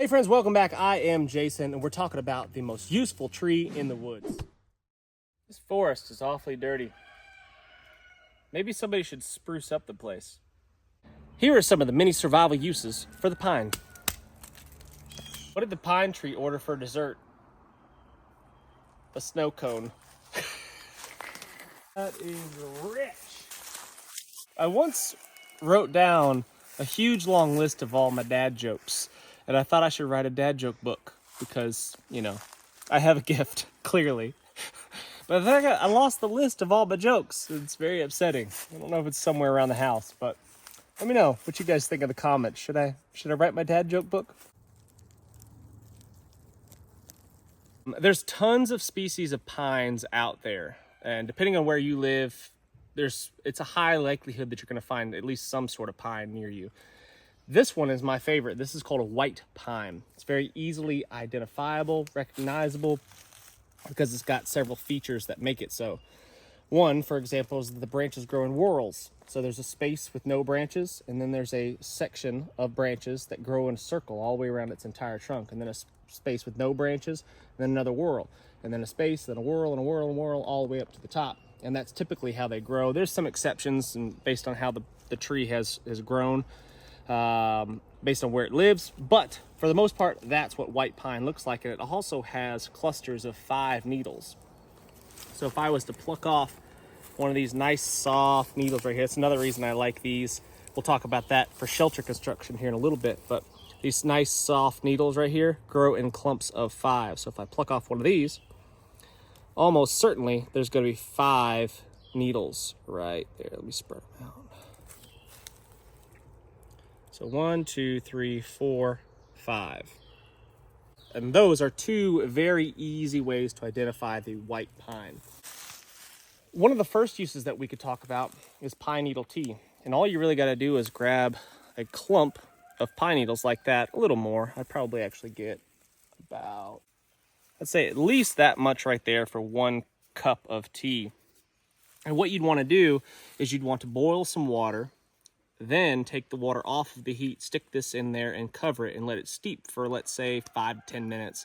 Hey friends, welcome back. I am Jason, and we're talking about the most useful tree in the woods. This forest is awfully dirty. Maybe somebody should spruce up the place. Here are some of the many survival uses for the pine. What did the pine tree order for dessert? A snow cone. That is rich. I once wrote down a huge long list of all my dad jokes, and I thought I should write a dad joke book because, I have a gift, clearly. But then I lost the list of all my jokes. It's very upsetting. I don't know if it's somewhere around the house, but let me know what you guys think in the comments. Should I write my dad joke book? There's tons of species of pines out there, and depending on where you live, it's a high likelihood that you're going to find at least some sort of pine near you. This one is my favorite. This is called a white pine. It's very easily identifiable, recognizable, because it's got several features that make it so. One, for example, is that the branches grow in whorls. So there's a space with no branches, and then there's a section of branches that grow in a circle all the way around its entire trunk, and then a space with no branches, and then another whorl, and then a space, then a whorl, and a whorl, and a whorl, all the way up to the top. And that's typically how they grow. There's some exceptions and based on how the tree has grown, based on where it lives, but for the most part, that's what white pine looks like. And it also has clusters of 5 needles. So if I was to pluck off one of these nice soft needles right here, that's another reason I like these. We'll talk about that for shelter construction here in a little bit, but these nice soft needles right here grow in clumps of 5. So if I pluck off one of these, almost certainly there's going to be 5 needles right there. Let me spread them out. So 1, 2, 3, 4, 5. And those are 2 very easy ways to identify the white pine. One of the first uses that we could talk about is pine needle tea. And all you really got to do is grab a clump of pine needles like that, a little more. I'd probably actually get about, let's say at least that much right there for 1 cup of tea. And what you'd want to do is you'd want to boil some water, then take the water off of the heat, stick this in there and cover it and let it steep for, let's say, 5 to 10 minutes.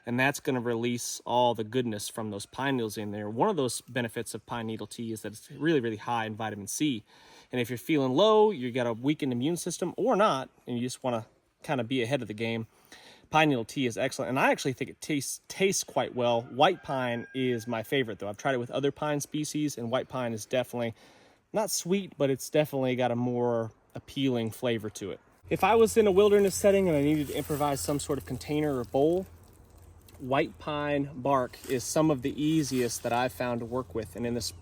And that's going to release all the goodness from those pine needles in there. One of those benefits of pine needle tea is that it's really, really high in vitamin C. And if you're feeling low, you got a weakened immune system or not, and you just want to kind of be ahead of the game, pine needle tea is excellent. And I actually think it tastes quite well. White pine is my favorite, though. I've tried it with other pine species, and white pine is definitely not sweet, but it's definitely got a more appealing flavor to it. If I was in a wilderness setting and I needed to improvise some sort of container or bowl, white pine bark is some of the easiest that I've found to work with. And in this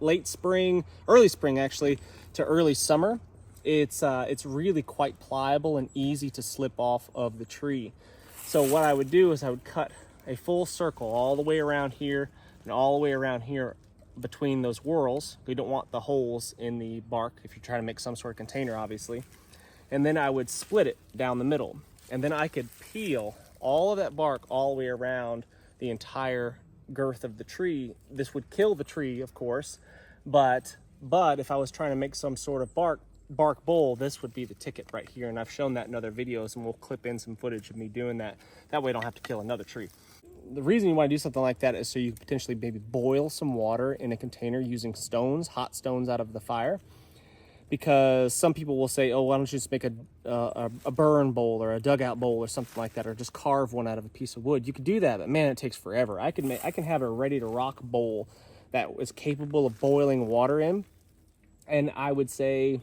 late spring, early spring actually, to early summer, it's really quite pliable and easy to slip off of the tree. So what I would do is I would cut a full circle all the way around here and all the way around here between those whorls. We don't want the holes in the bark if you're trying to make some sort of container, obviously. And then I would split it down the middle. And then I could peel all of that bark all the way around the entire girth of the tree. This would kill the tree, of course, but if I was trying to make some sort of bark bowl, this would be the ticket right here. And I've shown that in other videos, and we'll clip in some footage of me doing that. That way I don't have to kill another tree. The reason you want to do something like that is so you can potentially maybe boil some water in a container using stones, hot stones out of the fire. Because some people will say, oh, why don't you just make a burn bowl or a dugout bowl or something like that, or just carve one out of a piece of wood. You could do that, but man, it takes forever. I can have a ready to rock bowl that is capable of boiling water in, and I would say,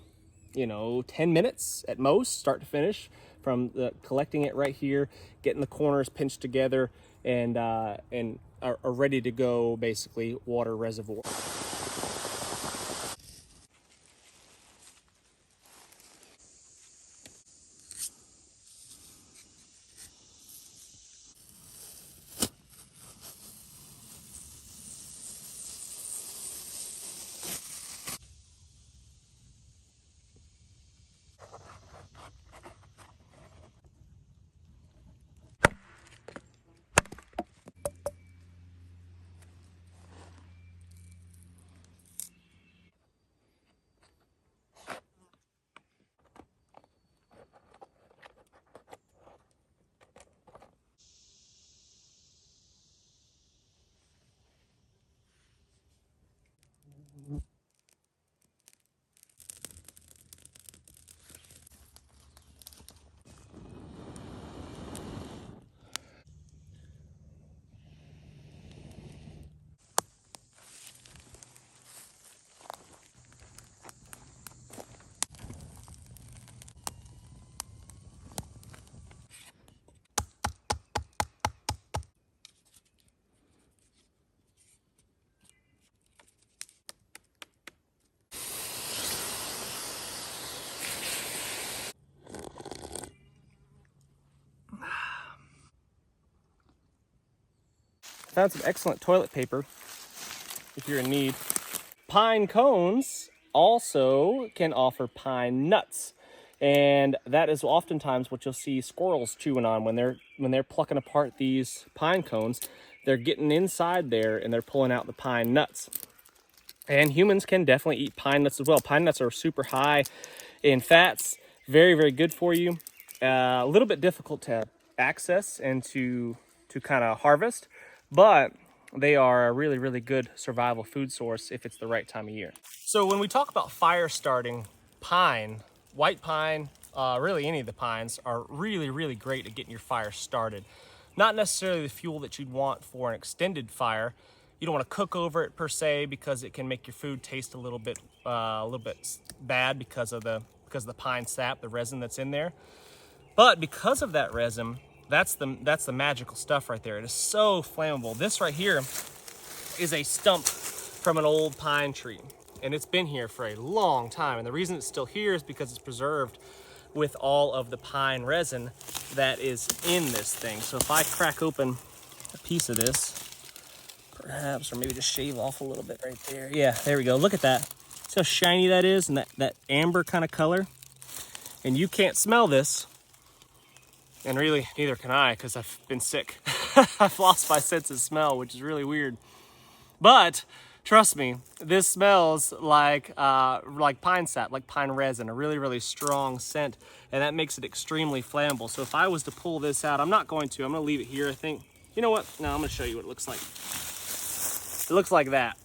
10 minutes at most, start to finish, from collecting it right here, getting the corners pinched together, and are ready to go, basically, water reservoir. Found some excellent toilet paper if you're in need. Pine cones also can offer pine nuts. And that is oftentimes what you'll see squirrels chewing on when they're plucking apart these pine cones. They're getting inside there and they're pulling out the pine nuts. And humans can definitely eat pine nuts as well. Pine nuts are super high in fats, very, very good for you. A little bit difficult to access and to kind of harvest, but they are a really, really good survival food source if it's the right time of year. So when we talk about fire starting, pine, white pine, really any of the pines are really, really great at getting your fire started. Not necessarily the fuel that you'd want for an extended fire. You don't want to cook over it per se because it can make your food taste a little bit bad because of the pine sap, the resin that's in there. But because of that resin, that's the magical stuff right there. It is so flammable. This right here is a stump from an old pine tree, and it's been here for a long time. And the reason it's still here is because it's preserved with all of the pine resin that is in this thing. So if I crack open a piece of this, perhaps, or maybe just shave off a little bit right there. Yeah, there we go. Look at that. See how shiny that is, and that amber kind of color? And you can't smell this. And really, neither can I, because I've been sick. I've lost my sense of smell, which is really weird. But trust me, this smells like pine sap, like pine resin, a really, really strong scent, and that makes it extremely flammable. So if I was to pull this out, I'm not going to. I'm going to leave it here, I think. You know what? No, I'm going to show you what it looks like. It looks like that.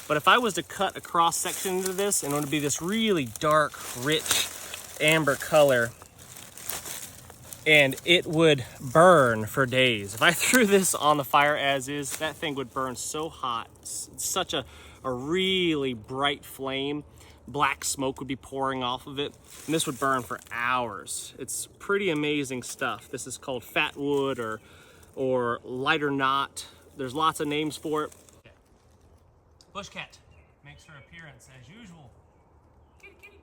But if I was to cut a cross section into this, and it would be this really dark, rich amber color, and it would burn for days. If I threw this on the fire as is, that thing would burn so hot. It's such a really bright flame. Black smoke would be pouring off of it, and this would burn for hours. It's pretty amazing stuff. This is called fatwood or lighter knot. There's lots of names for it. Bush cat makes her appearance as usual. Kitty, kitty.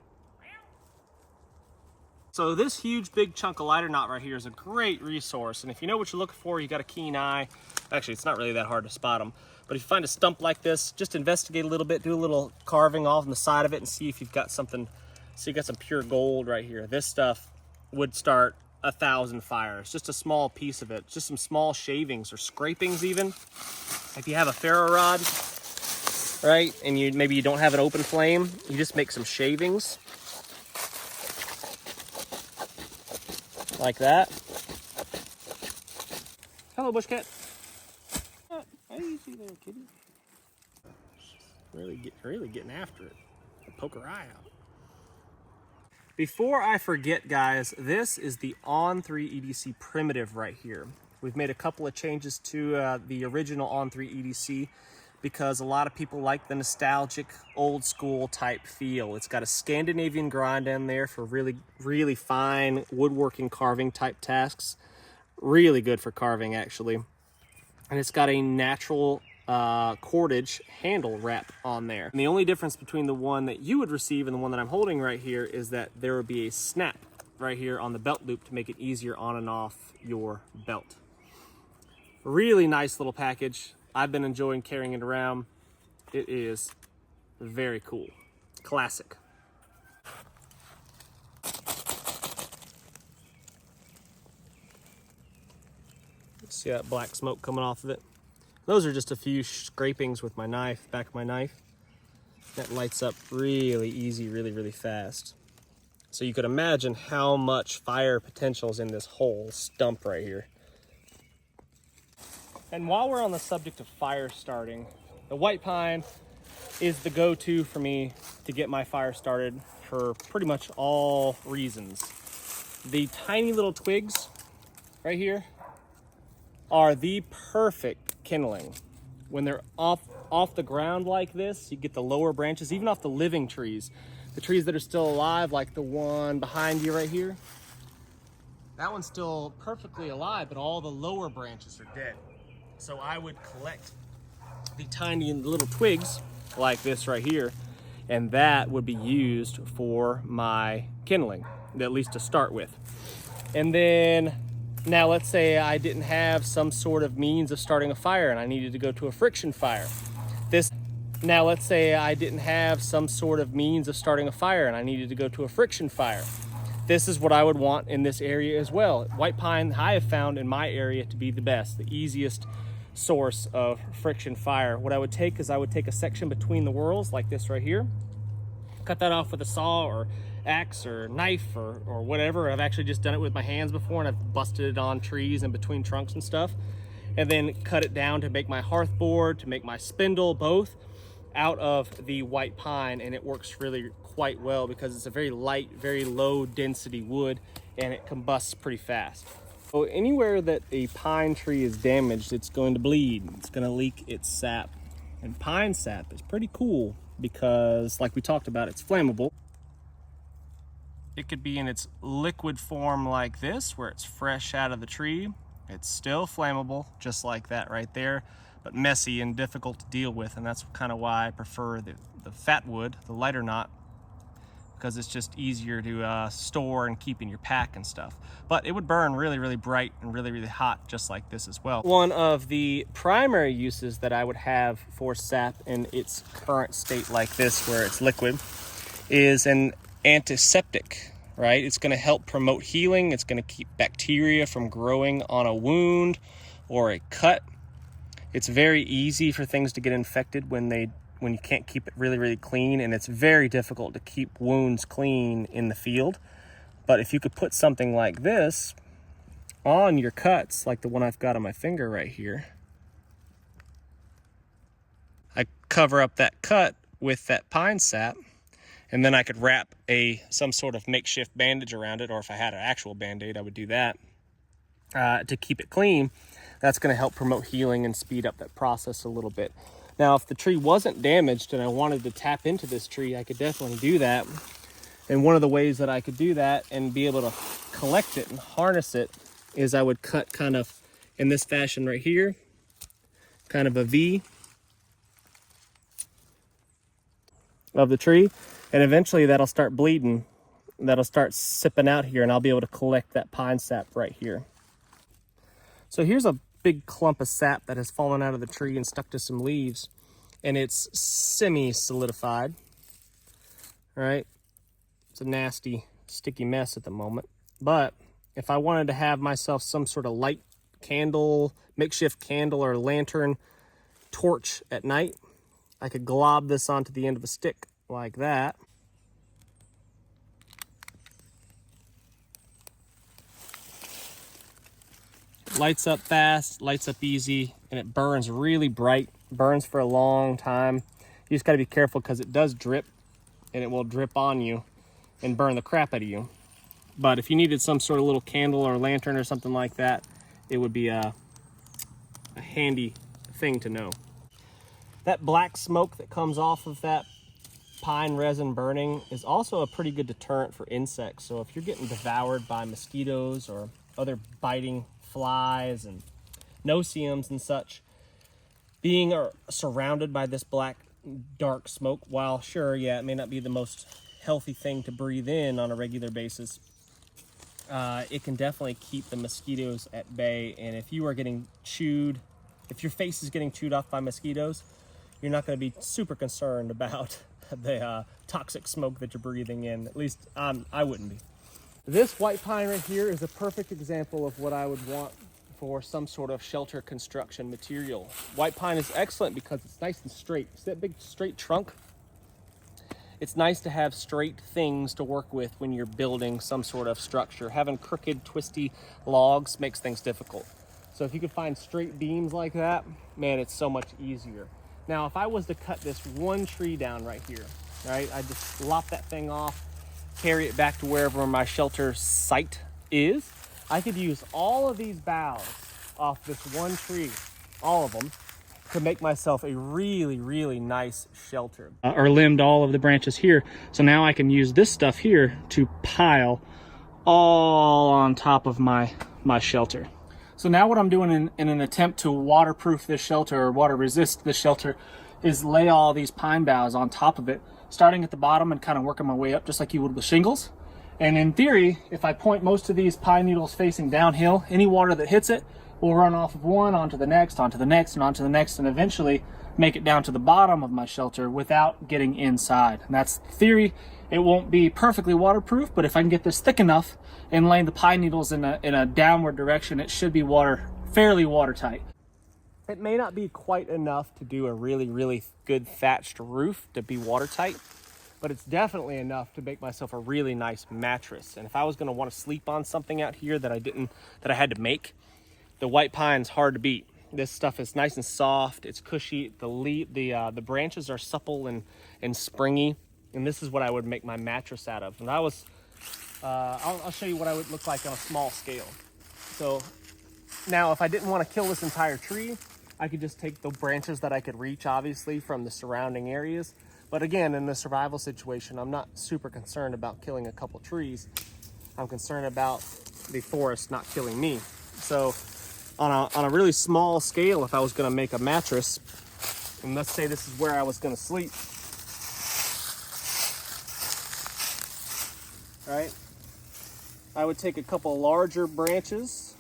So this huge big chunk of lighter knot right here is a great resource, and if you know what you're looking for, you got a keen eye. Actually, it's not really that hard to spot them, but if you find a stump like this, just investigate a little bit, do a little carving off on the side of it, and see if you've got something. So you got some pure gold right here. This stuff would start 1,000 fires, just a small piece of it, just some small shavings or scrapings even. If you have a ferro rod, right, and maybe you don't have an open flame, you just make some shavings like that. Hello, bush cat. How easy there, kitty. Really getting after it. Poke her eye out. Before I forget, guys, this is the On3 EDC primitive right here. We've made a couple of changes to the original On3 EDC because a lot of people like the nostalgic, old school type feel. It's got a Scandinavian grind in there for really, really fine woodworking carving type tasks. Really good for carving, actually. And it's got a natural cordage handle wrap on there. And the only difference between the one that you would receive and the one that I'm holding right here is that there would be a snap right here on the belt loop to make it easier on and off your belt. Really nice little package. I've been enjoying carrying it around. It is very cool. Classic. See that black smoke coming off of it? Those are just a few scrapings with my knife, back of my knife. That lights up really easy, really, really fast. So you could imagine how much fire potential is in this whole stump right here. And while we're on the subject of fire starting, the white pine is the go-to for me to get my fire started for pretty much all reasons. The tiny little twigs right here are the perfect kindling. When they're off the ground like this, you get the lower branches, even off the living trees. The trees that are still alive, like the one behind you right here. That one's still perfectly alive, but all the lower branches are dead. So I would collect the tiny little twigs like this right here, and that would be used for my kindling, at least to start with. And then Now let's say I didn't have some sort of means of starting a fire and I needed to go to a friction fire. Now let's say I didn't have some sort of means of starting a fire and I needed to go to a friction fire. This is what I would want in this area as well. White pine I have found in my area to be the best, the easiest source of friction fire. What I would take is I would take a section between the whorls like this right here, cut that off with a saw or axe or knife or whatever. I've actually just done it with my hands before, and I've busted it on trees and between trunks and stuff, and then cut it down to make my hearth board, to make my spindle, both out of the white pine. And it works really quite well because it's a very light, very low density wood, and it combusts pretty fast. So anywhere that a pine tree is damaged, it's going to bleed, it's going to leak its sap. And pine sap is pretty cool because, like we talked about, it's flammable. It could be in its liquid form like this, where it's fresh out of the tree. It's still flammable, just like that right there, but messy and difficult to deal with. And that's kind of why I prefer the fatwood, the lighter knot, because it's just easier to store and keep in your pack and stuff. But it would burn really, really bright and really, really hot, just like this as well. One of the primary uses that I would have for sap in its current state like this, where it's liquid, is an antiseptic, right? It's going to help promote healing. It's going to keep bacteria from growing on a wound or a cut. It's very easy for things to get infected when you can't keep it really, really clean, and it's very difficult to keep wounds clean in the field. But if you could put something like this on your cuts, like the one I've got on my finger right here, I cover up that cut with that pine sap, and then I could wrap some sort of makeshift bandage around it, or if I had an actual Band-Aid, I would do that to keep it clean. That's going to help promote healing and speed up that process a little bit. Now, if the tree wasn't damaged and I wanted to tap into this tree, I could definitely do that. And one of the ways that I could do that and be able to collect it and harness it is I would cut kind of in this fashion right here, kind of a V of the tree. And eventually that'll start bleeding. That'll start sipping out here, and I'll be able to collect that pine sap right here. So here's a big clump of sap that has fallen out of the tree and stuck to some leaves, and it's semi-solidified, right? It's a nasty, sticky mess at the moment. But if I wanted to have myself some sort of light candle, makeshift candle or lantern torch at night, I could glob this onto the end of a stick like that. Lights up fast, lights up easy, and it burns really bright, burns for a long time. You just gotta be careful because it does drip, and it will drip on you and burn the crap out of you. But if you needed some sort of little candle or lantern or something like that, it would be a handy thing to know. That black smoke that comes off of that pine resin burning is also a pretty good deterrent for insects. So if you're getting devoured by mosquitoes or other biting flies and no-see-ums and such, being surrounded by this black dark smoke, while sure, yeah, it may not be the most healthy thing to breathe in on a regular basis, it can definitely keep the mosquitoes at bay. And if you are getting chewed, if your face is getting chewed off by mosquitoes, you're not going to be super concerned about the toxic smoke that you're breathing in. At least I wouldn't be. This white pine right here is a perfect example of what I would want for some sort of shelter construction material. White pine is excellent because it's nice and straight. See that big straight trunk? It's nice to have straight things to work with when you're building some sort of structure. Having crooked, twisty logs makes things difficult. So if you could find straight beams like that, man, it's so much easier. Now, if I was to cut this one tree down right here, right, I just lop that thing off, carry it back to wherever my shelter site is, I could use all of these boughs off this one tree, all of them, to make myself a really, really nice shelter. Or limbed all of the branches here. So now I can use this stuff here to pile all on top of my shelter. So now what I'm doing in an attempt to waterproof this shelter, or water resist this shelter, is lay all these pine boughs on top of it, starting at the bottom and kind of working my way up just like you would with shingles. And in theory, if I point most of these pine needles facing downhill, any water that hits it will run off of one onto the next, onto the next, and onto the next, and eventually make it down to the bottom of my shelter without getting inside. And that's the theory. It won't be perfectly waterproof, but if I can get this thick enough and lay the pine needles in a downward direction, it should be fairly watertight. It may not be quite enough to do a really, really good thatched roof to be watertight, but it's definitely enough to make myself a really nice mattress. And if I was going to want to sleep on something out here that I had to make, the white pine's hard to beat. This stuff is nice and soft. It's cushy. The branches are supple and springy. And this is what I would make my mattress out of. And I'll show you what I would look like on a small scale. So now, if I didn't want to kill this entire tree, I could just take the branches that I could reach, obviously, from the surrounding areas. But again, in the survival situation, I'm not super concerned about killing a couple trees. I'm concerned about the forest not killing me. So on a really small scale, if I was going to make a mattress, and let's say this is where I was going to sleep, right? I would take a couple larger branches,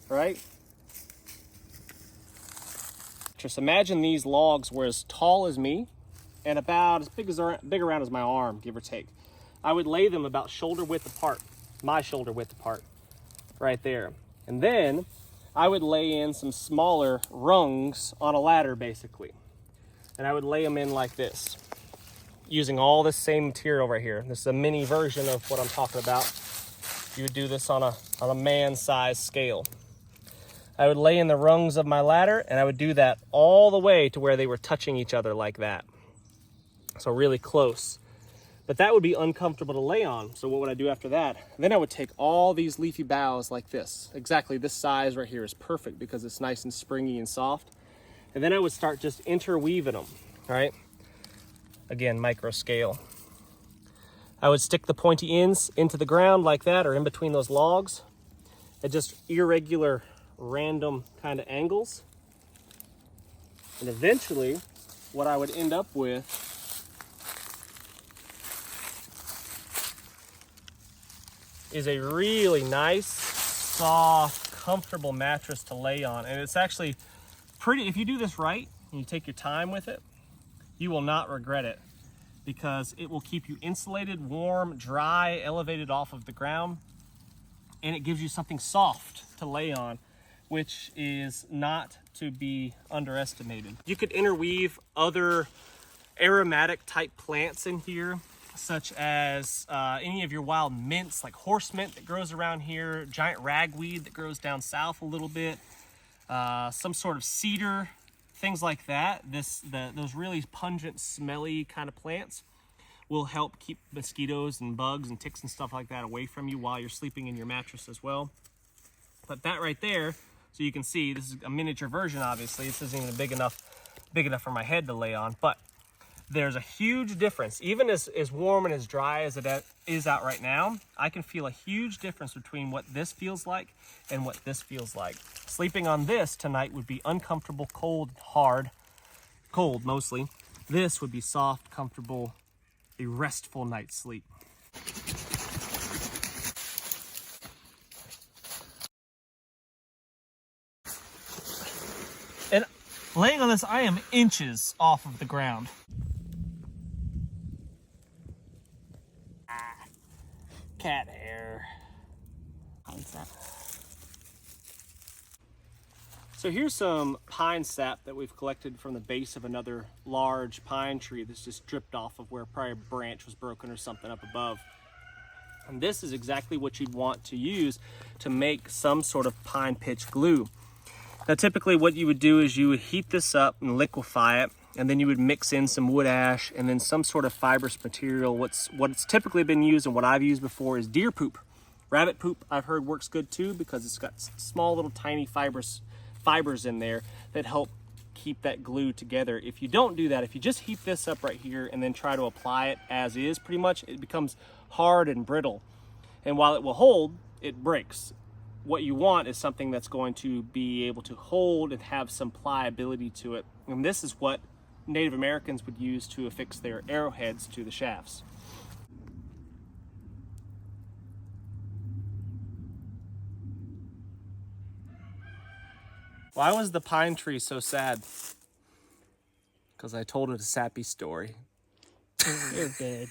right? Just imagine these logs were as tall as me and about as big around as my arm, give or take. I would lay them about shoulder width apart, my shoulder width apart, right there. And then I would lay in some smaller rungs on a ladder, basically. And I would lay them in like this, using all this same material right here. This is a mini version of what I'm talking about. You would do this on a man-size scale. I would lay in the rungs of my ladder, and I would do that all the way to where they were touching each other like that. So really close. But that would be uncomfortable to lay on. So what would I do after that? Then I would take all these leafy boughs like this. Exactly this size right here is perfect because it's nice and springy and soft. And then I would start just interweaving them, right? Again, micro scale. I would stick the pointy ends into the ground like that, or in between those logs, at just irregular, random kind of angles. And eventually, what I would end up with is a really nice, soft, comfortable mattress to lay on. And it's actually pretty, if you do this right, and you take your time with it, you will not regret it, because it will keep you insulated, warm, dry, elevated off of the ground, and it gives you something soft to lay on, which is not to be underestimated. You could interweave other aromatic type plants in here, such as any of your wild mints, like horse mint that grows around here, giant ragweed that grows down south a little bit, some sort of cedar, things like that. Those really pungent, smelly kind of plants will help keep mosquitoes and bugs and ticks and stuff like that away from you while you're sleeping in your mattress as well. But that right there, so you can see, this is a miniature version, obviously. This isn't even big enough for my head to lay on, but there's a huge difference. Even as warm and as dry as it is out right now, I can feel a huge difference between what this feels like and what this feels like. Sleeping on this tonight would be uncomfortable, cold, hard, cold mostly. This would be soft, comfortable, a restful night's sleep. And laying on this, I am inches off of the ground. Cat hair. So here's some pine sap that we've collected from the base of another large pine tree that's just dripped off of where probably a branch was broken or something up above. And this is exactly what you'd want to use to make some sort of pine pitch glue. Now typically what you would do is you would heat this up and liquefy it, and then you would mix in some wood ash and then some sort of fibrous material. What's typically been used and what I've used before is deer poop. Rabbit poop I've heard works good too, because it's got small little tiny fibers in there that help keep that glue together. If you don't do that, if you just heat this up right here and then try to apply it as is, pretty much it becomes hard and brittle. And while it will hold, it breaks. What you want is something that's going to be able to hold and have some pliability to it. And this is what Native Americans would use to affix their arrowheads to the shafts. Why was the pine tree so sad? Because I told it a sappy story. You're good.